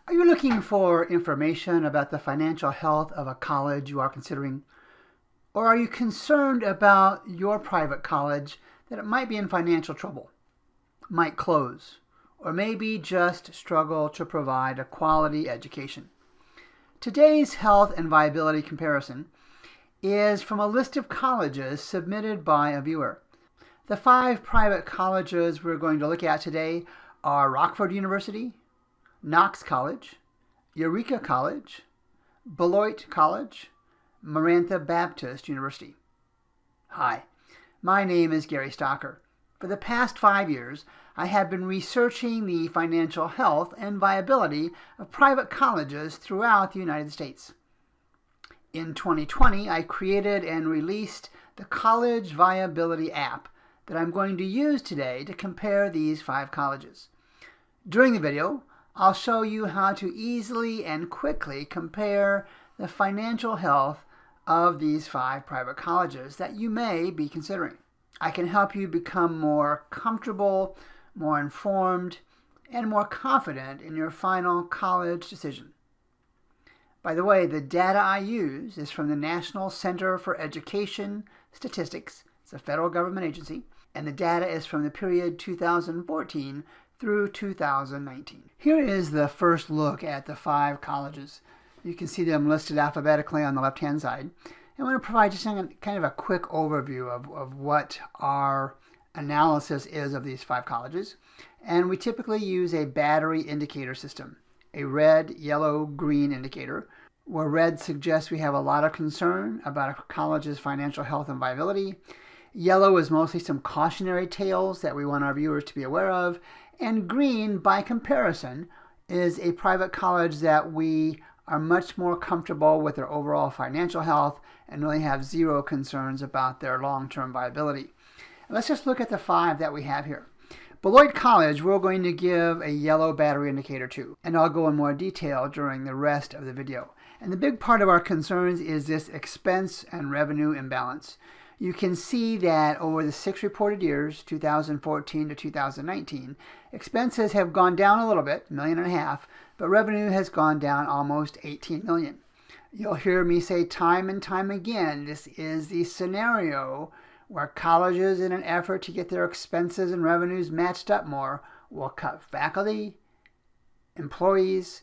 Are you looking for information about the financial health of a college you are considering? Or are you concerned about your private college that it might be in financial trouble, might close, or maybe just struggle to provide a quality education? Today's health and viability comparison is from a list of colleges submitted by a viewer. The 5 private colleges we're going to look at today are Rockford University, Knox College, Eureka College, Beloit College, Manantha Baptist University. Hi, my name is Gary Stocker. For the past 5 years, I have been researching the financial health and viability of private colleges throughout the United States. In 2020, I created and released the College Viability app that I'm going to use today to compare these 5 colleges. During the video, I'll show you how to easily and quickly compare the financial health of these 5 private colleges that you may be considering. I can help you become more comfortable, more informed, and more confident in your final college decision. By the way, the data I use is from the National Center for Education Statistics. It's a federal government agency, and the data is from the period 2014 through 2019. Here is the first look at the 5 colleges. You can see them listed alphabetically on the left-hand side. I want to provide just kind of a quick overview of what our analysis is of these 5 colleges. And we typically use a battery indicator system, a red, yellow, green indicator, where red suggests we have a lot of concern about a college's financial health and viability. Yellow is mostly some cautionary tales that we want our viewers to be aware of. And green, by comparison, is a private college that we are much more comfortable with their overall financial health and really have zero concerns about their long-term viability. And let's just look at the 5 that we have here. Beloit College, we're going to give a yellow battery indicator to, and I'll go in more detail during the rest of the video. And the big part of our concerns is this expense and revenue imbalance. You can see that over the 6 reported years, 2014 to 2019, expenses have gone down a little bit, $1.5 million, but revenue has gone down almost $18 million. You'll hear me say time and time again, this is the scenario where colleges, in an effort to get their expenses and revenues matched up more, will cut faculty, employees,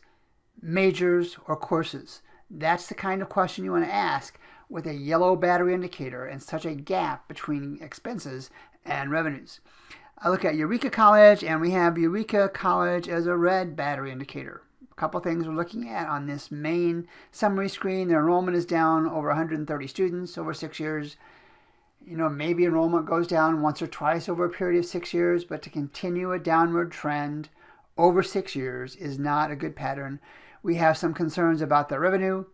majors, or courses. That's the kind of question you want to ask with a yellow battery indicator and such a gap between expenses and revenues. I look at Eureka College, and we have Eureka College as a red battery indicator. A couple things we're looking at on this main summary screen. Their enrollment is down over 130 students over 6 years. You know, maybe enrollment goes down once or twice over a period of 6 years, but to continue a downward trend over 6 years is not a good pattern. We have some concerns about their revenue.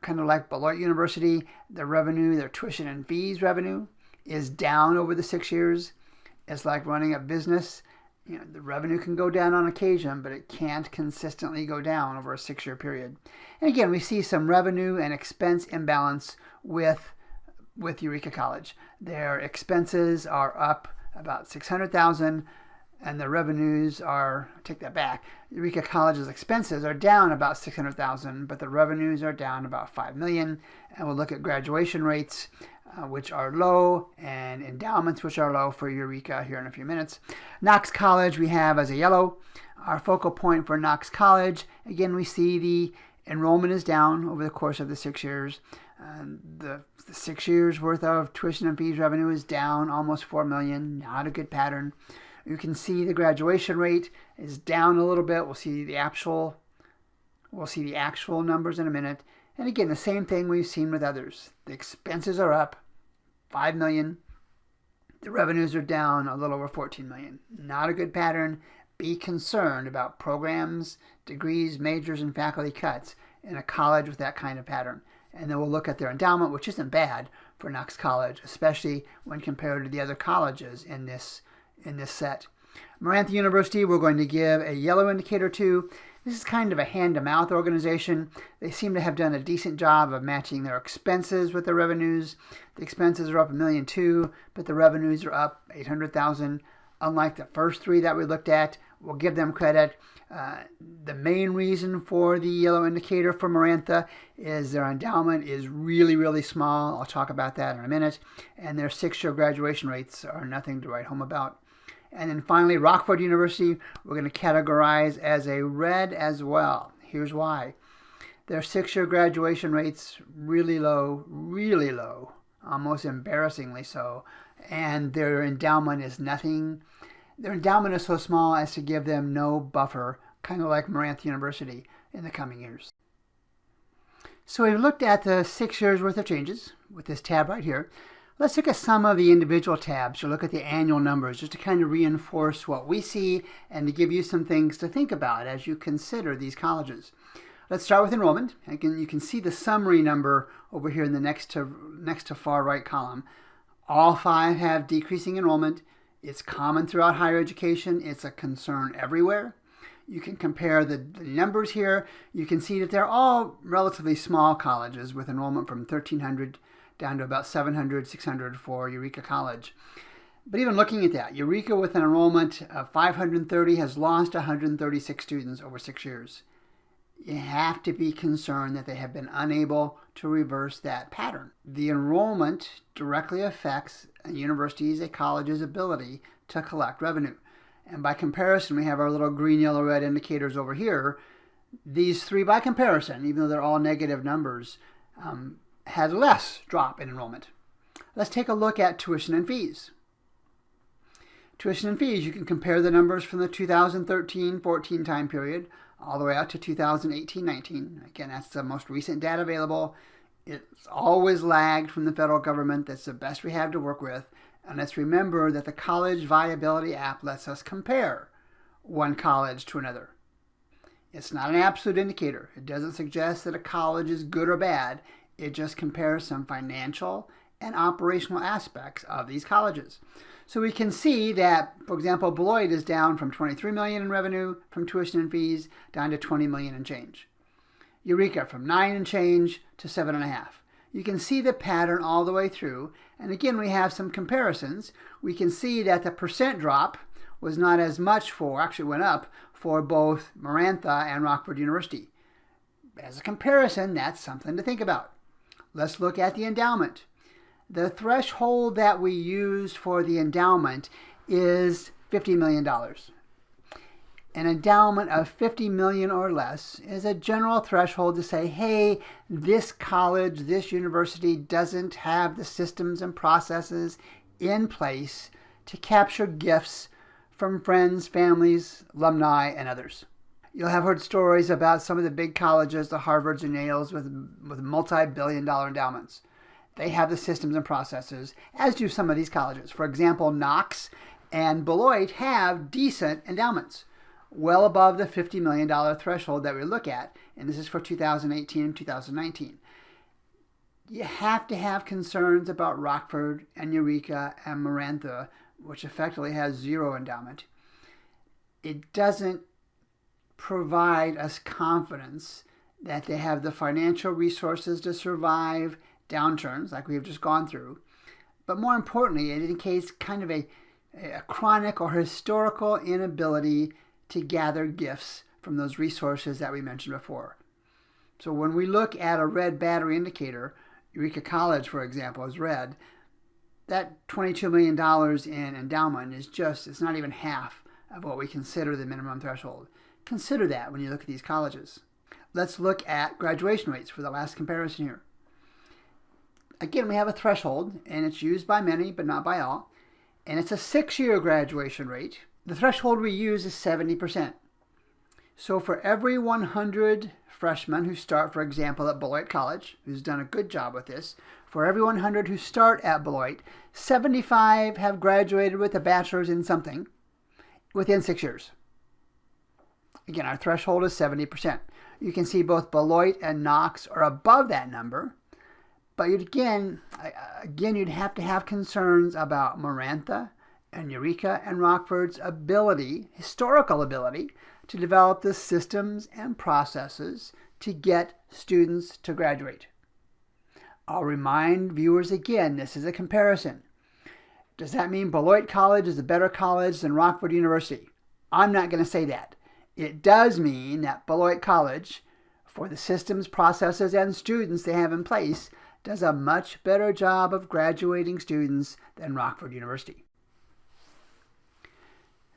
Kind of like Beloit University, the revenue, their tuition and fees revenue is down over the 6 years. It's like running a business. You know, the revenue can go down on occasion, but it can't consistently go down over a 6-year period. And again, we see some revenue and expense imbalance with Eureka College. Their expenses are up about $600,000, and the revenues are, take that back, Eureka College's expenses are down about $600,000, but the revenues are down about $5 million. And we'll look at graduation rates, which are low, and endowments, which are low for Eureka here in a few minutes. Knox College we have as a yellow. Our focal point for Knox College, again, we see the enrollment is down over the course of the 6 years. The 6 years worth of tuition and fees revenue is down almost $4 million, not a good pattern. You can see the graduation rate is down a little bit. We'll see the actual numbers in a minute. And again, the same thing we've seen with others. The expenses are up $5 million. The revenues are down a little over $14 million. Not a good pattern. Be concerned about programs, degrees, majors, and faculty cuts in a college with that kind of pattern. And then we'll look at their endowment, which isn't bad for Knox College, especially when compared to the other colleges in this set. Manantha University, we're going to give a yellow indicator to. This is kind of a hand-to-mouth organization. They seem to have done a decent job of matching their expenses with their revenues. The expenses are up $1.2 million, but the revenues are up $800,000. Unlike the first 3 that we looked at, we'll give them credit. The main reason for the yellow indicator for Manantha is their endowment is really, really small. I'll talk about that in a minute. And their 6-year graduation rates are nothing to write home about. And then finally, Rockford University, we're going to categorize as a red as well. Here's why. Their 6-year graduation rates really low, almost embarrassingly so. And their endowment is nothing. Their endowment is so small as to give them no buffer, kind of like Manantha University in the coming years. So we've looked at the 6 years worth of changes with this tab right here. Let's look at some of the individual tabs or look at the annual numbers just to kind of reinforce what we see and to give you some things to think about as you consider these colleges. Let's start with enrollment. Again, you can see the summary number over here in the next to far right column. All 5 have decreasing enrollment. It's common throughout higher education. It's a concern everywhere. You can compare the numbers here. You can see that they're all relatively small colleges with enrollment from 1,300 down to about 700, 600 for Eureka College. But even looking at that, Eureka with an enrollment of 530 has lost 136 students over 6 years. You have to be concerned that they have been unable to reverse that pattern. The enrollment directly affects a university's, a college's ability to collect revenue. And by comparison, we have our little green, yellow, red indicators over here. These 3, by comparison, even though they're all negative numbers, had less drop in enrollment. Let's take a look at tuition and fees. Tuition and fees, you can compare the numbers from the 2013-14 time period all the way out to 2018-19. Again, that's the most recent data available. It's always lagged from the federal government. That's the best we have to work with. And let's remember that the College Viability app lets us compare one college to another. It's not an absolute indicator. It doesn't suggest that a college is good or bad. It just compares some financial and operational aspects of these colleges. So we can see that, for example, Beloit is down from $23 million in revenue from tuition and fees down to $20 million and change. Eureka from 9 and change to 7.5. You can see the pattern all the way through. And again, we have some comparisons. We can see that the percent drop was not as much for, actually went up for both Manantha and Rockford University. As a comparison, that's something to think about. Let's look at the endowment. The threshold that we use for the endowment is $50 million. An endowment of $50 million or less is a general threshold to say, hey, this college, this university doesn't have the systems and processes in place to capture gifts from friends, families, alumni, and others. You'll have heard stories about some of the big colleges, the Harvards and Yales, with multi-billion-dollar endowments. They have the systems and processes, as do some of these colleges. For example, Knox and Beloit have decent endowments, well above the $50 million threshold that we look at, and this is for 2018 and 2019. You have to have concerns about Rockford and Eureka and Manantha, which effectively has 0 endowment. It doesn't provide us confidence that they have the financial resources to survive downturns like we've just gone through. But more importantly, it indicates kind of a chronic or historical inability to gather gifts from those resources that we mentioned before. So when we look at a red battery indicator, Eureka College, for example, is red. That $22 million in endowment is it's not even half of what we consider the minimum threshold. Consider that when you look at these colleges. Let's look at graduation rates for the last comparison here. Again, we have a threshold, and it's used by many, but not by all. And it's a 6-year graduation rate. The threshold we use is 70%. So for every 100 freshmen who start, for example, at Beloit College, who's done a good job with this, for every 100 who start at Beloit, 75 have graduated with a bachelor's in something within 6 years. Again, our threshold is 70%. You can see both Beloit and Knox are above that number. But you'd have to have concerns about Manantha and Eureka and Rockford's historical ability, to develop the systems and processes to get students to graduate. I'll remind viewers again, this is a comparison. Does that mean Beloit College is a better college than Rockford University? I'm not going to say that. It does mean that Beloit College, for the systems, processes, and students they have in place, does a much better job of graduating students than Rockford University.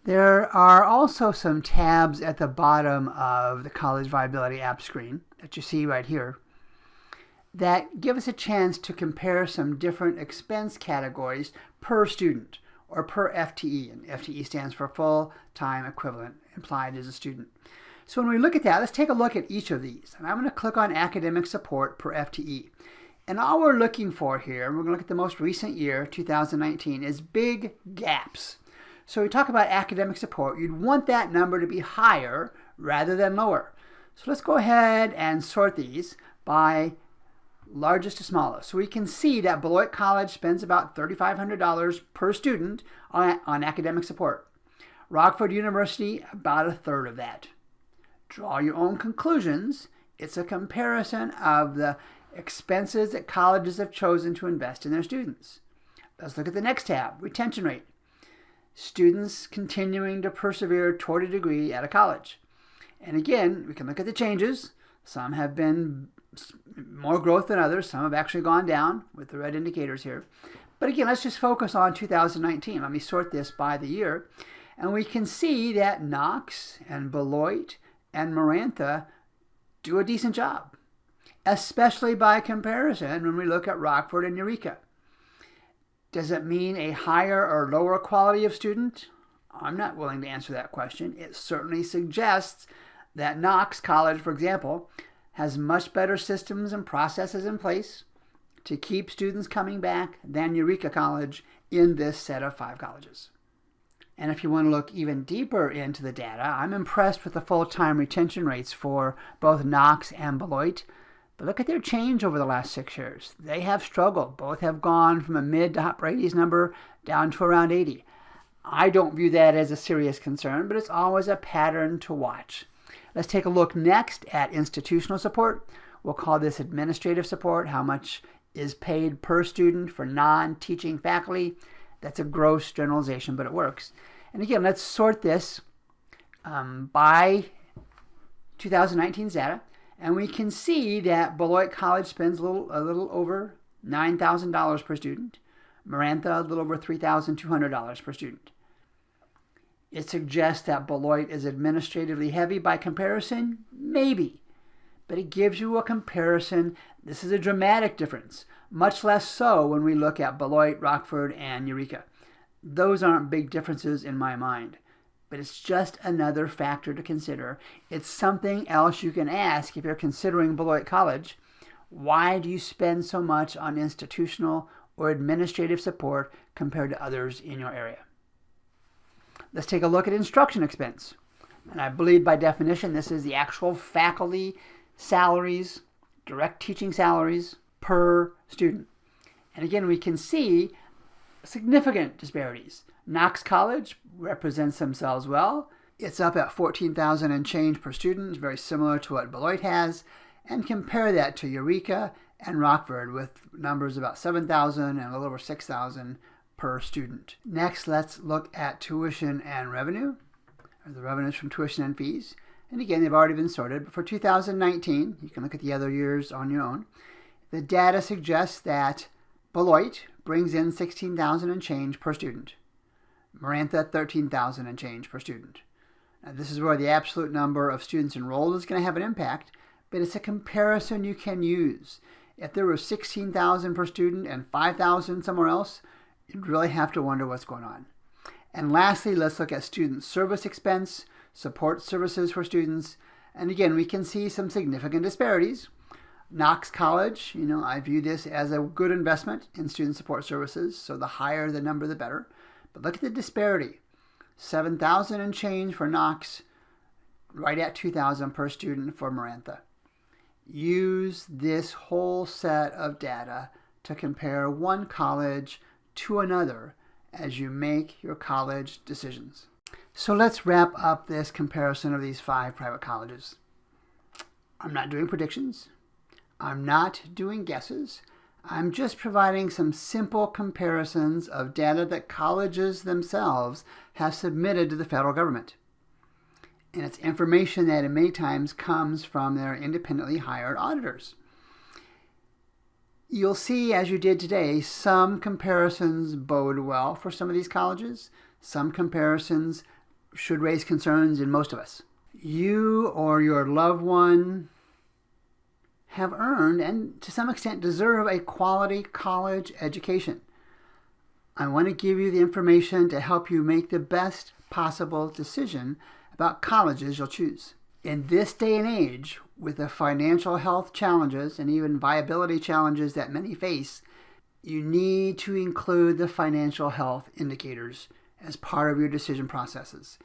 There are also some tabs at the bottom of the College Viability app screen that you see right here that give us a chance to compare some different expense categories per student or per FTE. And FTE stands for full-time equivalent, implied as a student. So when we look at that, let's take a look at each of these. And I'm going to click on academic support per FTE. And all we're looking for here, and we're going to look at the most recent year, 2019, is big gaps. So we talk about academic support. You'd want that number to be higher rather than lower. So let's go ahead and sort these by largest to smallest. So we can see that Beloit College spends about $3,500 per student on academic support. Rockford University, about a third of that. Draw your own conclusions. It's a comparison of the expenses that colleges have chosen to invest in their students. Let's look at the next tab, retention rate. Students continuing to persevere toward a degree at a college. And again, we can look at the changes. Some have been more growth than others. Some have actually gone down with the red indicators here. But again, let's just focus on 2019. Let me sort this by the year. And we can see that Knox and Beloit and Manantha do a decent job, especially by comparison when we look at Rockford and Eureka. Does it mean a higher or lower quality of student? I'm not willing to answer that question. It certainly suggests that Knox College, for example, has much better systems and processes in place to keep students coming back than Eureka College in this set of 5 colleges. And if you want to look even deeper into the data, I'm impressed with the full-time retention rates for both Knox and Beloit. But look at their change over the last 6 years. They have struggled. Both have gone from a mid to upper 80s number down to around 80. I don't view that as a serious concern, but it's always a pattern to watch. Let's take a look next at institutional support. We'll call this administrative support, how much is paid per student for non-teaching faculty. That's a gross generalization, but it works. And again, let's sort this by 2019's data. And we can see that Beloit College spends a little over $9,000 per student. Manantha, a little over $3,200 per student. It suggests that Beloit is administratively heavy by comparison? Maybe. But it gives you a comparison. This is a dramatic difference. Much less so when we look at Beloit, Rockford, and Eureka. Those aren't big differences in my mind. But it's just another factor to consider. It's something else you can ask if you're considering Beloit College. Why do you spend so much on institutional or administrative support compared to others in your area? Let's take a look at instruction expense. And I believe by definition this is the actual faculty salaries, direct teaching salaries per student. And again, we can see significant disparities. Knox College represents themselves well. It's up at $14,000 and change per student, very similar to what Beloit has. And compare that to Eureka and Rockford with numbers about $7,000 and a little over $6,000 per student. Next, let's look at tuition and revenue, or the revenues from tuition and fees. And again, they've already been sorted, but for 2019, you can look at the other years on your own. The data suggests that Beloit brings in $16,000 and change per student. Manantha, $13,000 and change per student. Now, this is where the absolute number of students enrolled is going to have an impact, but it's a comparison you can use. If there were $16,000 per student and $5,000 somewhere else, you'd really have to wonder what's going on. And lastly, let's look at student service expense, support services for students. And again, we can see some significant disparities. Knox College, I view this as a good investment in student support services, so the higher the number, the better. But look at the disparity. $7,000 and change for Knox, right at $2,000 per student for Manantha. Use this whole set of data to compare one college to another as you make your college decisions. So let's wrap up this comparison of these 5 private colleges. I'm not doing predictions. I'm not doing guesses. I'm just providing some simple comparisons of data that colleges themselves have submitted to the federal government. And it's information that in many times comes from their independently hired auditors. You'll see, as you did today, some comparisons bode well for some of these colleges. Some comparisons should raise concerns in most of us. You or your loved one have earned and to some extent deserve a quality college education. I want to give you the information to help you make the best possible decision about colleges you'll choose. In this day and age, with the financial health challenges and even viability challenges that many face, you need to include the financial health indicators as part of your decision processes.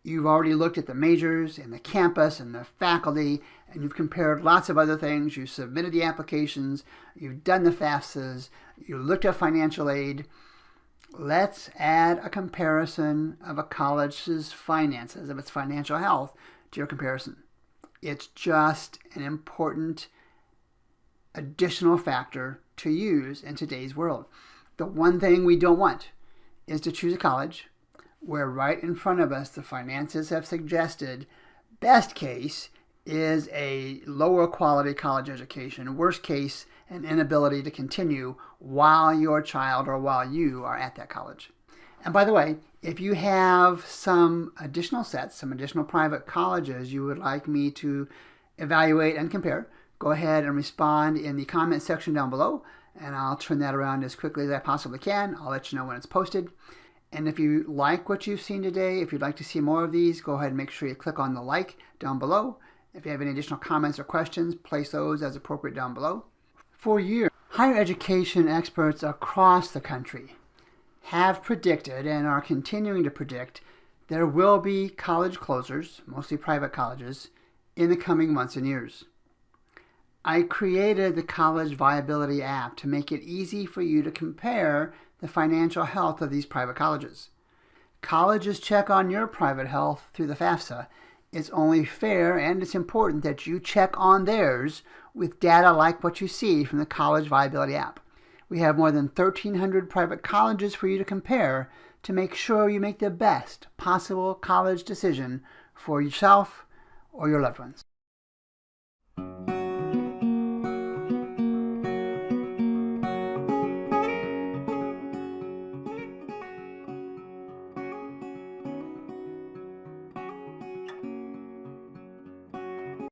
You've already looked at the majors and the campus and the faculty, and you've compared lots of other things. You've submitted the applications, you've done the FAFSAs, you looked at financial aid. Let's add a comparison of a college's finances, of its financial health, to your comparison. It's just an important additional factor to use in today's world. The one thing we don't want is to choose a college where right in front of us the finances have suggested best case is a lower quality college education, worst case an inability to continue while your child or while you are at that college. And by the way, if you have some additional sets, some additional private colleges you would like me to evaluate and compare, go ahead and respond in the comment section down below, and I'll turn that around as quickly as I possibly can. I'll let you know when it's posted. And if you like what you've seen today, if you'd like to see more of these, go ahead and make sure you click on the like down below. If you have any additional comments or questions, place those as appropriate down below. For years, higher education experts across the country have predicted and are continuing to predict there will be college closures, mostly private colleges, in the coming months and years. I created the College Viability app to make it easy for you to compare the financial health of these private colleges. Colleges check on your private health through the FAFSA. It's only fair and it's important that you check on theirs with data like what you see from the College Viability app. We have more than 1,300 private colleges for you to compare to make sure you make the best possible college decision for yourself or your loved ones.